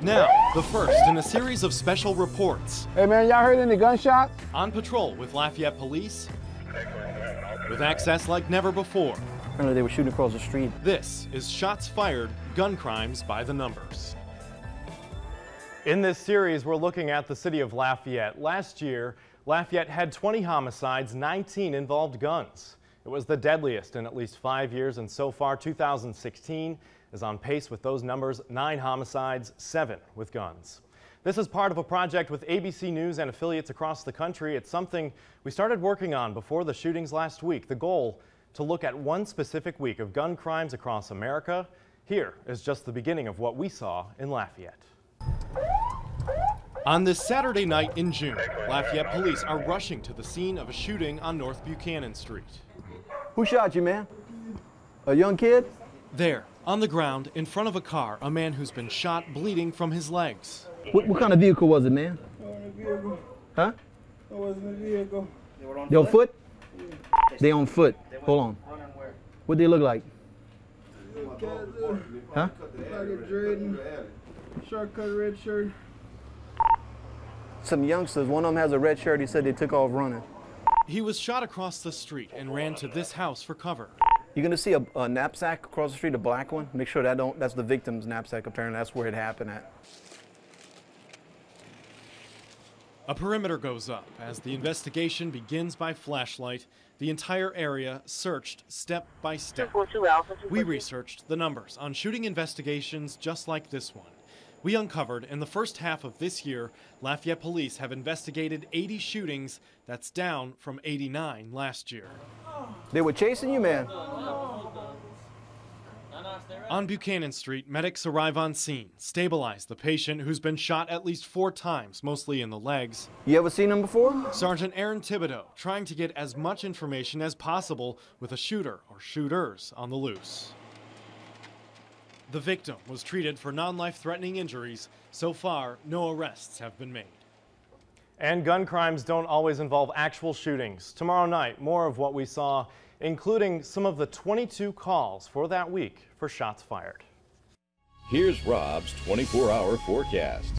Now, the first in a series of special reports. Hey man, y'all heard any gunshots? On patrol with Lafayette police, with access like never before. Apparently they were shooting across the street. This is Shots Fired, Gun Crimes by the Numbers. In this series, we're looking at the city of Lafayette. Last year, Lafayette had 20 homicides, 19 involved guns. It was the deadliest in at least 5 years, and so far 2016 is on pace with those numbers: 9 homicides, 7 with guns. This is part of a project with ABC News and affiliates across the country. It's something we started working on before the shootings last week. The goal, to look at one specific week of gun crimes across America. Here is just the beginning of what we saw in Lafayette. On this Saturday night in June, Lafayette police are rushing to the scene of a shooting on North Buchanan Street. Who shot you, man? A young kid? There, on the ground, in front of a car, a man who's been shot, bleeding from his legs. What kind of vehicle was it, man? I wasn't a vehicle. Huh? I wasn't a vehicle. They on foot? They on foot. Hold on. What they look like? Huh? Like a dread, shortcut red shirt. Some youngsters, one of them has a red shirt. He said they took off running. He was shot across the street and ran to this house for cover. You're gonna see a knapsack across the street, a black one. Make sure that's the victim's knapsack. Apparently that's where it happened at. A perimeter goes up as the investigation begins by flashlight. The entire area searched step by step. We researched the numbers on shooting investigations just like this one. We uncovered in the first half of this year, Lafayette police have investigated 80 shootings. That's down from 89 last year. They were chasing you, man. On Buchanan Street, medics arrive on scene, stabilize the patient who's been shot at least 4 times, mostly in the legs. You ever seen him before? Sergeant Aaron Thibodeau trying to get as much information as possible with a shooter or shooters on the loose. The victim was treated for non-life-threatening injuries. So far, no arrests have been made. And gun crimes don't always involve actual shootings. Tomorrow night, more of what we saw, including some of the 22 calls for that week for shots fired. Here's Rob's 24-hour forecast.